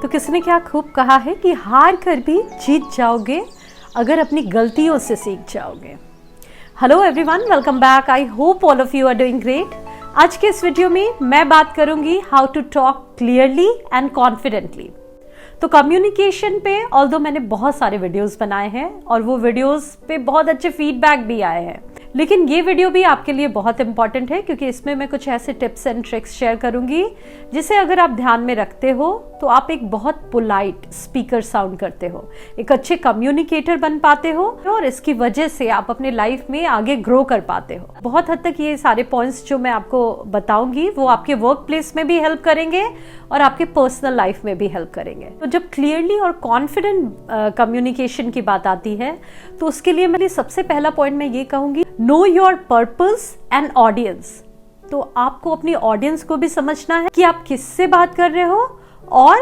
तो किसी ने क्या खूब कहा है कि हार कर भी जीत जाओगे अगर अपनी गलतियों से सीख जाओगे। Hello everyone, welcome back. I hope all of you are doing great. आज के इस वीडियो में मैं बात करूंगी how to talk clearly and confidently. तो कम्युनिकेशन पे ऑल्दो मैंने बहुत सारे वीडियोस बनाए हैं और वो वीडियोस पे बहुत अच्छे फीडबैक भी आए हैं, लेकिन ये वीडियो भी आपके लिए बहुत इंपॉर्टेंट है क्योंकि इसमें मैं कुछ ऐसे टिप्स एंड ट्रिक्स शेयर करूंगी जिसे अगर आप ध्यान में रखते हो तो आप एक बहुत पोलाइट स्पीकर साउंड करते हो, एक अच्छे कम्युनिकेटर बन पाते हो और इसकी वजह से आप अपने लाइफ में आगे ग्रो कर पाते हो। बहुत हद तक ये सारे पॉइंट्स जो मैं आपको बताऊंगी वो आपके वर्क प्लेस में भी हेल्प करेंगे और आपके पर्सनल लाइफ में भी हेल्प करेंगे। तो जब क्लियरली और कॉन्फिडेंट कम्युनिकेशन की बात आती है तो उसके लिए मेरी सबसे पहला पॉइंट मैं ये कहूंगी, know your purpose and audience. तो आपको अपनी ऑडियंस को भी समझना है कि आप किससे बात कर रहे हो और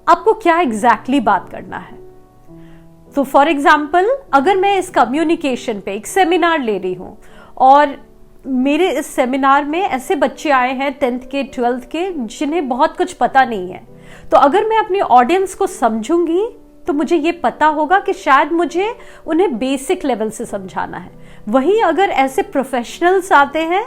आपको क्या एग्जैक्टली बात करना है। तो फॉर एग्जाम्पल, अगर मैं इस कम्युनिकेशन पे एक सेमिनार ले रही हूं और मेरे इस सेमिनार में ऐसे बच्चे आए हैं 10th के 12th के जिन्हें बहुत कुछ पता नहीं है, तो अगर मैं अपनी ऑडियंस को समझूंगी तो मुझे ये पता होगा कि शायद मुझे उन्हें बेसिक लेवल से समझाना है। वहीं अगर ऐसे प्रोफेशनल्स आते हैं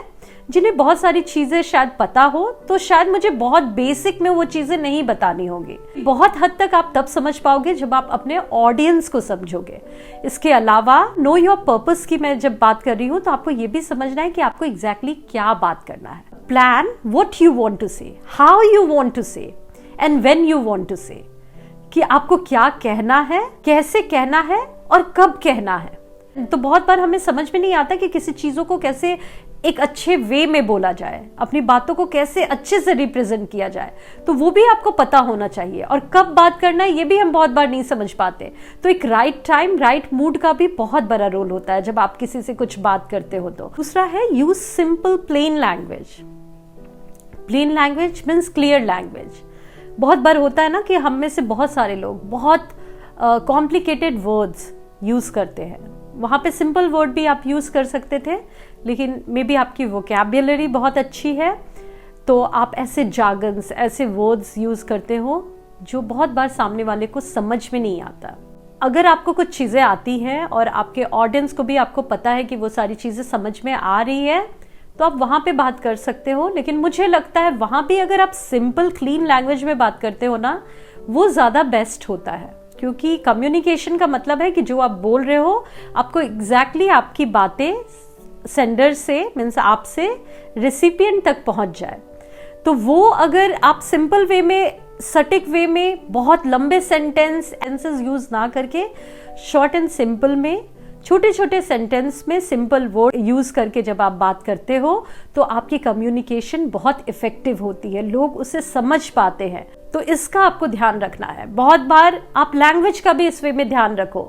जिन्हें बहुत सारी चीजें शायद पता हो तो शायद मुझे बहुत बेसिक में वो चीजें नहीं बतानी होगी। बहुत हद तक आप तब समझ पाओगे जब आप अपने ऑडियंस को समझोगे। इसके अलावा नो योर पर्पस की मैं जब बात कर रही हूं तो आपको ये भी समझना है कि आपको एग्जैक्टली क्या बात करना है। Plan what you want to say, how you want to say and when you want to say, कि आपको क्या कहना है, कैसे कहना है और कब कहना है। तो बहुत बार हमें समझ में नहीं आता कि किसी चीजों को कैसे एक अच्छे वे में बोला जाए, अपनी बातों को कैसे अच्छे से रिप्रेजेंट किया जाए, तो वो भी आपको पता होना चाहिए। और कब बात करना है ये भी हम बहुत बार नहीं समझ पाते। तो एक राइट टाइम, राइट मूड का भी बहुत बड़ा रोल होता है जब आप किसी से कुछ बात करते हो। तो दूसरा है use simple plain language. Plain language means clear language. बहुत बार होता है ना कि हम में से बहुत सारे लोग बहुत कॉम्प्लिकेटेड वर्ड्स यूज करते हैं। वहां पे सिंपल वर्ड भी आप यूज कर सकते थे, लेकिन मे बी आपकी वोकैब्युलरी बहुत अच्छी है तो आप ऐसे जार्गन्स, ऐसे वर्ड्स यूज करते हो जो बहुत बार सामने वाले को समझ में नहीं आता। अगर आपको कुछ चीजें आती हैं और आपके ऑडियंस को भी आपको पता है कि वो सारी चीजें समझ में आ रही है तो आप वहां पे बात कर सकते हो, लेकिन मुझे लगता है वहां भी अगर आप सिंपल क्लीन लैंग्वेज में बात करते हो ना, वो ज्यादा बेस्ट होता है। क्योंकि कम्युनिकेशन का मतलब है कि जो आप बोल रहे हो आपको एग्जैक्टली आपकी बातें सेंडर से, मीन्स आपसे रिसिपिएंट तक पहुंच जाए। तो अगर आप सिंपल वे में, सटीक वे में, बहुत लंबे सेंटेंसेस यूज ना करके शॉर्ट एंड सिंपल में, छोटे छोटे सेंटेंस में सिंपल वर्ड यूज करके जब आप बात करते हो तो आपकी कम्युनिकेशन बहुत इफेक्टिव होती है, लोग उसे समझ पाते हैं। तो इसका आपको ध्यान रखना है। बहुत बार आप लैंग्वेज का भी इस वे में ध्यान रखो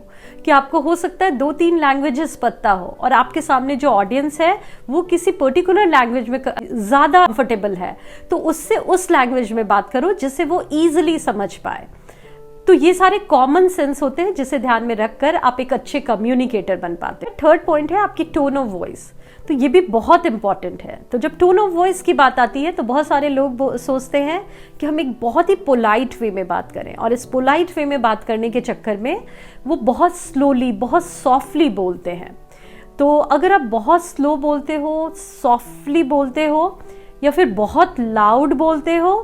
कि आपको हो सकता है 2-3 लैंग्वेजेस पता हो और आपके सामने जो ऑडियंस है वो किसी पर्टिकुलर लैंग्वेज में ज्यादा कंफर्टेबल है, तो उससे उस लैंग्वेज में बात करो जिससे वो इजिली समझ पाए। तो ये सारे कॉमन सेंस होते हैं जिसे ध्यान में रखकर आप एक अच्छे कम्युनिकेटर बन पाते हैं। थर्ड पॉइंट है आपकी टोन ऑफ वॉइस। तो ये भी बहुत इंपॉर्टेंट है। तो जब टोन ऑफ वॉइस की बात आती है तो बहुत सारे लोग सोचते हैं कि हम एक बहुत ही पोलाइट वे में बात करें, और इस पोलाइट वे में बात करने के चक्कर में वो बहुत स्लोली, बहुत सॉफ्टली बोलते हैं। तो अगर आप बहुत स्लो बोलते हो, सॉफ्टली बोलते हो या फिर बहुत लाउड बोलते हो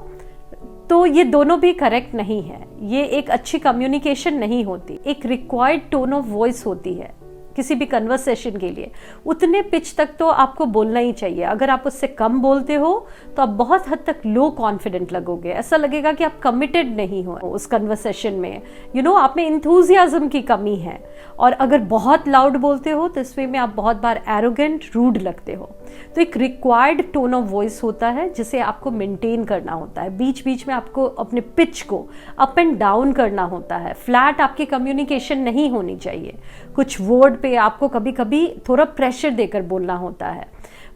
तो ये दोनों भी करेक्ट नहीं है। ये एक अच्छी कम्युनिकेशन नहीं होती। एक रिक्वायर्ड टोन ऑफ वॉइस होती है किसी भी कन्वर्सेशन के लिए, उतने पिच तक तो आपको बोलना ही चाहिए। अगर आप उससे कम बोलते हो तो आप बहुत हद तक लो कॉन्फिडेंट लगोगे, ऐसा लगेगा कि आप कमिटेड नहीं हो उस कन्वर्सेशन में, आप में इंथुजियाज्म की कमी है। और अगर बहुत लाउड बोलते हो तो इस वे में आप बहुत बार एरोगेंट, रूड लगते हो। तो एक रिक्वायर्ड टोन ऑफ वॉइस होता है जिसे आपको मेंटेन करना होता है। बीच बीच में आपको अपने पिच को अप एंड डाउन करना होता है। फ्लैट आपकी कम्युनिकेशन नहीं होनी चाहिए। कुछ वर्ड पे आपको कभी कभी थोड़ा प्रेशर देकर बोलना होता है।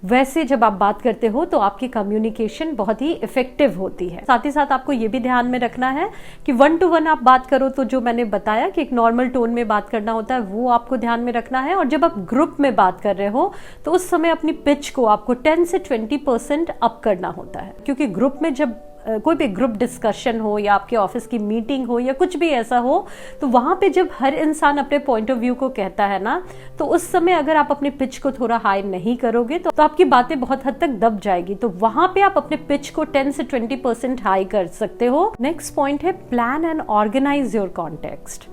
वैसे जब आप बात करते हो तो आपकी कम्युनिकेशन बहुत ही इफेक्टिव होती है। साथ ही साथ आपको ये भी ध्यान में रखना है कि 1 to 1 आप बात करो तो जो मैंने बताया कि एक नॉर्मल टोन में बात करना होता है वो आपको ध्यान में रखना है। और जब आप ग्रुप में बात कर रहे हो तो उस समय अपनी पिच को आपको 10 से 20% अप करना होता है, क्योंकि ग्रुप में जब कोई भी ग्रुप डिस्कशन हो या आपके ऑफिस की मीटिंग हो या कुछ भी ऐसा हो, तो वहाँ पे जब हर इंसान अपने पॉइंट ऑफ व्यू को कहता है ना, तो उस समय अगर आप अपने पिच को थोड़ा हाई नहीं करोगे तो आपकी बातें बहुत हद तक दब जाएगी। तो वहाँ पे आप अपने पिच को 10 से 20% हाई कर सकते हो। नेक्स्ट पॉइंट है plan and organize your context.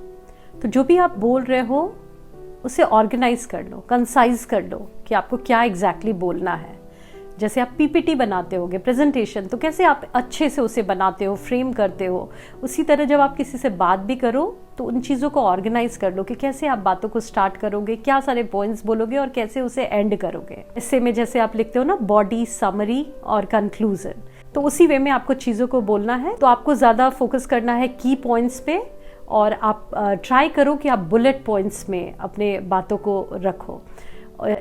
तो जो भी आप बोल रहे हो उसे ऑर्गेनाइज कर लो, कंसाइज कर लो कि आपको क्या एग्जैक्टली बोलना है। जैसे आप पीपीटी बनाते होगे, प्रेजेंटेशन, तो कैसे आप अच्छे से उसे बनाते हो, फ्रेम करते हो, उसी तरह जब आप किसी से बात भी करो तो उन चीज़ों को ऑर्गेनाइज कर लो कि कैसे आप बातों को स्टार्ट करोगे, क्या सारे पॉइंट्स बोलोगे और कैसे उसे एंड करोगे। इससे में जैसे आप लिखते हो ना बॉडी, समरी और कंक्लूजन, तो उसी वे में आपको चीज़ों को बोलना है। तो आपको ज़्यादा फोकस करना है की पॉइंट्स पे, और आप ट्राई करो कि आप बुलेट पॉइंट्स में अपने बातों को रखो।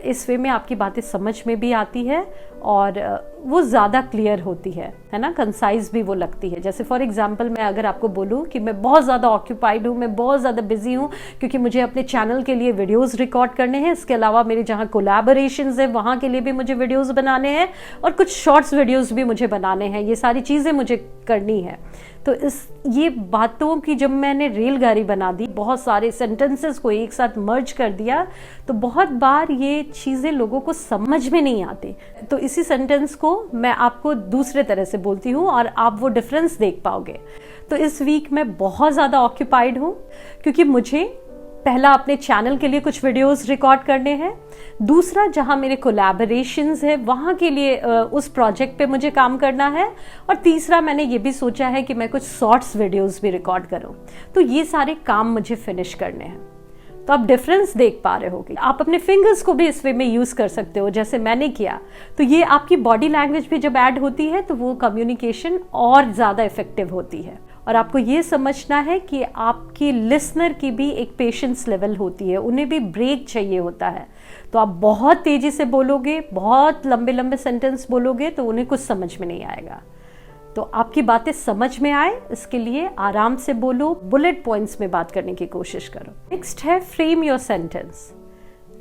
इस वे में आपकी बातें समझ में भी आती है और वो ज़्यादा क्लियर होती है ना, कंसाइज भी वो लगती है। जैसे फॉर एग्जांपल मैं अगर आपको बोलूँ कि मैं बहुत ज़्यादा ऑक्यूपाइड हूँ, मैं बहुत ज़्यादा बिजी हूँ क्योंकि मुझे अपने चैनल के लिए वीडियोस रिकॉर्ड करने हैं, इसके अलावा मेरे जहाँ कोलैबोरेशंस है वहाँ के लिए भी मुझे वीडियोस बनाने हैं और कुछ शॉर्ट्स वीडियोस भी मुझे बनाने हैं, ये सारी चीज़ें मुझे करनी है। तो ये बातों की जब मैंने रेलगाड़ी बना दी, बहुत सारे सेंटेंसेस को एक साथ मर्ज कर दिया, तो बहुत बार ये चीज़ें लोगों को समझ में नहीं आती। तो इसी सेंटेंस को मैं आपको दूसरे तरह से बोलती हूँ और आप वो डिफरेंस देख पाओगे। तो इस वीक मैं बहुत ज़्यादा ऑक्यूपाइड हूँ क्योंकि मुझे पहला अपने चैनल के लिए कुछ वीडियोस रिकॉर्ड करने हैं, दूसरा जहां मेरे कोलैबोरेशंस है वहां के लिए उस प्रोजेक्ट पे मुझे काम करना है, और तीसरा मैंने ये भी सोचा है कि मैं कुछ शॉर्ट्स वीडियोस भी रिकॉर्ड करूं। तो ये सारे काम मुझे फिनिश करने हैं। तो आप डिफरेंस देख पा रहे होगे। आप अपने फिंगर्स को भी इस वे में यूज कर सकते हो जैसे मैंने किया। तो ये आपकी बॉडी लैंग्वेज भी जब ऐड होती है तो वो कम्युनिकेशन और ज्यादा इफेक्टिव होती है। और आपको ये समझना है कि आपकी लिसनर की भी एक पेशेंस लेवल होती है, उन्हें भी ब्रेक चाहिए होता है। तो आप बहुत तेजी से बोलोगे, बहुत लंबे लंबे सेंटेंस बोलोगे तो उन्हें कुछ समझ में नहीं आएगा। तो आपकी बातें समझ में आए इसके लिए आराम से बोलो, बुलेट पॉइंट्स में बात करने की कोशिश करो। नेक्स्ट है फ्रेम योर सेंटेंस।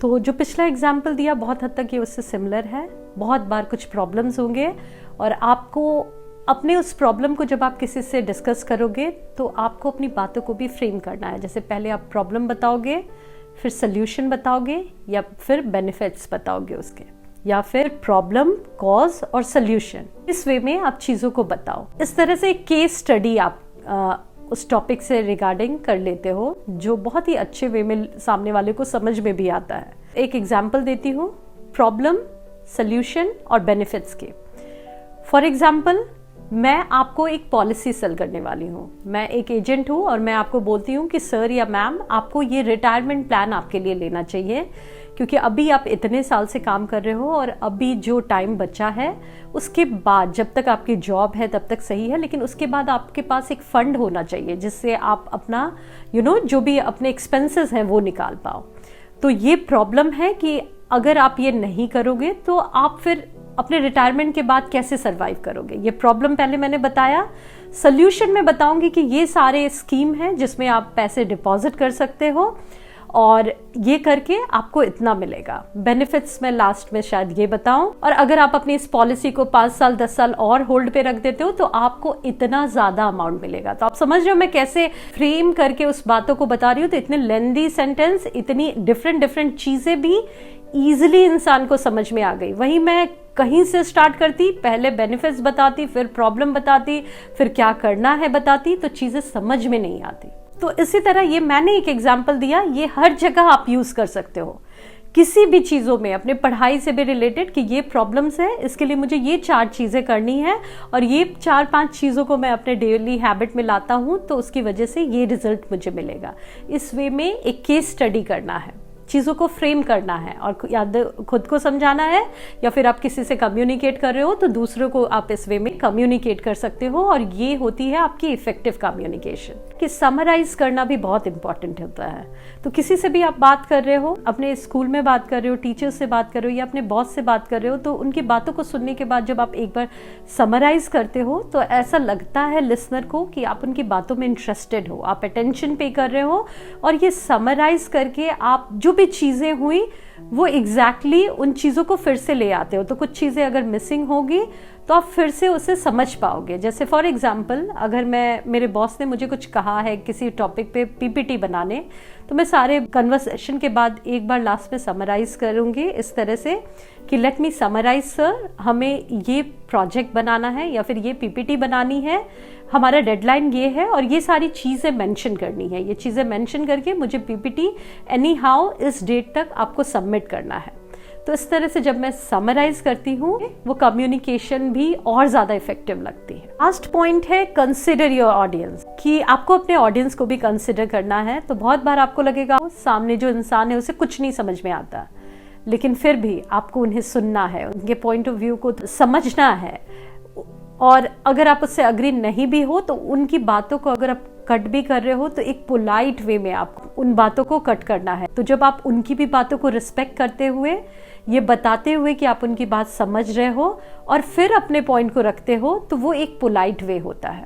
तो जो पिछला एग्जाम्पल दिया बहुत हद तक ये उससे सिमिलर है। बहुत बार कुछ प्रॉब्लम्स होंगे और आपको अपने उस प्रॉब्लम को जब आप किसी से डिस्कस करोगे तो आपको अपनी बातों को भी फ्रेम करना है। जैसे पहले आप प्रॉब्लम बताओगे, फिर सल्यूशन बताओगे, या फिर बेनिफिट्स बताओगे उसके, या फिर प्रॉब्लम, कॉज और सल्यूशन। इस वे में आप चीज़ों को बताओ। इस तरह से एक केस स्टडी आप उस टॉपिक से रिगार्डिंग कर लेते हो जो बहुत ही अच्छे वे में सामने वाले को समझ में भी आता है। एक एग्जाम्पल देती हूँ प्रॉब्लम, सल्यूशन और बेनिफिट्स के। फॉर एग्जाम्पल मैं आपको एक पॉलिसी सेल करने वाली हूँ। मैं एक एजेंट हूँ और मैं आपको बोलती हूँ कि सर या मैम आपको ये रिटायरमेंट प्लान आपके लिए लेना चाहिए क्योंकि अभी आप इतने साल से काम कर रहे हो और अभी जो टाइम बचा है उसके बाद जब तक आपकी जॉब है तब तक सही है, लेकिन उसके बाद आपके पास एक फंड होना चाहिए जिससे आप अपना जो भी अपने एक्सपेंसेस हैं वो निकाल पाओ। तो ये प्रॉब्लम है कि अगर आप ये नहीं करोगे तो आप फिर अपने रिटायरमेंट के बाद कैसे सरवाइव करोगे। ये प्रॉब्लम पहले मैंने बताया। सल्यूशन में बताऊंगी कि ये सारे स्कीम हैं जिसमें आप पैसे डिपॉजिट कर सकते हो और ये करके आपको इतना मिलेगा। बेनिफिट्स में लास्ट में शायद ये बताऊं। और अगर आप अपनी इस पॉलिसी को 5 साल 10 साल और होल्ड पे रख देते हो तो आपको इतना ज्यादा अमाउंट मिलेगा। तो आप समझ रहे हो मैं कैसे फ्रेम करके उस बातों को बता रही हूँ। तो इतने लेंदी सेंटेंस, इतनी डिफरेंट चीजें भी इजिली इंसान को समझ में आ गई। वहीं मैं कहीं से स्टार्ट करती, पहले बेनिफिट्स बताती, फिर प्रॉब्लम बताती, फिर क्या करना है बताती, तो चीजें समझ में नहीं आती। तो इसी तरह ये मैंने एक एग्जाम्पल दिया, ये हर जगह आप यूज कर सकते हो किसी भी चीज़ों में, अपने पढ़ाई से भी रिलेटेड कि ये प्रॉब्लम्स है, इसके लिए मुझे ये 4 चीज़ें करनी है और ये 4-5 चीज़ों को मैं अपने डेली हैबिट में लाता हूँ तो उसकी वजह से ये रिजल्ट मुझे मिलेगा। इस वे में एक केस स्टडी करना है, चीज़ों को फ्रेम करना है और याद खुद को समझाना है, या फिर आप किसी से कम्युनिकेट कर रहे हो तो दूसरों को आप इस वे में कम्युनिकेट कर सकते हो और ये होती है आपकी इफेक्टिव कम्युनिकेशन। कि समराइज करना भी बहुत इंपॉर्टेंट होता है। तो किसी से भी आप बात कर रहे हो, अपने स्कूल में बात कर रहे हो, टीचर से बात कर रहे हो या अपने बॉस से बात कर रहे हो, तो उनकी बातों को सुनने के बाद जब आप एक बार समराइज करते हो तो ऐसा लगता है लिसनर को कि आप उनकी बातों में इंटरेस्टेड हो, आप अटेंशन पे कर रहे हो और ये समराइज करके आप जो भी चीजें हुई वो एग्जैक्टली उन चीजों को फिर से ले आते हो। तो कुछ चीजें अगर मिसिंग होगी तो आप फिर से उसे समझ पाओगे। जैसे फॉर एग्जांपल, अगर मेरे बॉस ने मुझे कुछ कहा है किसी टॉपिक पे पीपीटी बनाने, तो मैं सारे कन्वर्सेशन के बाद एक बार लास्ट में समराइज करूंगी इस तरह से कि लेट मी समराइज सर, हमें ये प्रोजेक्ट बनाना है या फिर ये पीपीटी बनानी है, हमारा डेडलाइन ये है और ये सारी चीज़ें मेंशन करनी है। ये चीज़ें मेंशन करके मुझे पीपीटी एनी हाउ इस डेट तक आपको सबमिट करना है। तो इस तरह से जब मैं समराइज करती हूँ, वो कम्युनिकेशन भी और ज़्यादा इफेक्टिव लगती है। लास्ट पॉइंट है कंसिडर योर ऑडियंस, कि आपको अपने ऑडियंस को भी कंसिडर करना है। तो बहुत बार आपको लगेगा सामने जो इंसान है उसे कुछ नहीं समझ में आता, लेकिन फिर भी आपको उन्हें सुनना है, उनके पॉइंट ऑफ व्यू को समझना है। और अगर आप उससे अग्री नहीं भी हो तो उनकी बातों को अगर आप कट भी कर रहे हो तो एक पोलाइट वे में आप उन बातों को कट करना है। तो जब आप उनकी भी बातों को रिस्पेक्ट करते हुए, ये बताते हुए कि आप उनकी बात समझ रहे हो और फिर अपने पॉइंट को रखते हो, तो वो एक पोलाइट वे होता है।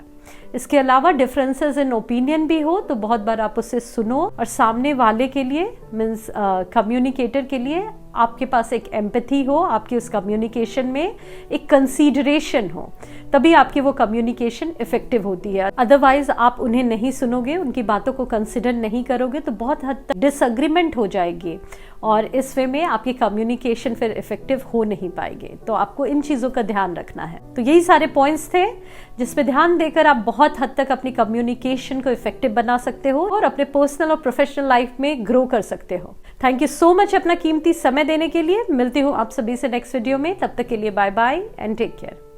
इसके अलावा डिफरेंसेस इन ओपिनियन भी हो तो बहुत बार आप उसे सुनो और सामने वाले के लिए मीन्स कम्युनिकेटर के लिए आपके पास एक एम्पैथी हो, आपकी उस कम्युनिकेशन में एक कंसीडरेशन हो, तभी आपकी वो कम्युनिकेशन इफेक्टिव होती है। अदरवाइज आप उन्हें नहीं सुनोगे, उनकी बातों को कंसिडर नहीं करोगे तो बहुत हद तक डिसएग्रीमेंट हो जाएगी और इस वे में आपकी कम्युनिकेशन फिर इफेक्टिव हो नहीं पाएगी। तो आपको इन चीज़ों का ध्यान रखना है। तो यही सारे पॉइंट्स थे जिसपे ध्यान देकर आप बहुत हद तक अपनी कम्युनिकेशन को इफेक्टिव बना सकते हो और अपने पर्सनल और प्रोफेशनल लाइफ में ग्रो कर सकते हो। थैंक यू सो मच अपना कीमती समय देने के लिए। मिलती हूँ आप सभी से नेक्स्ट वीडियो में। तब तक के लिए bye bye and take care.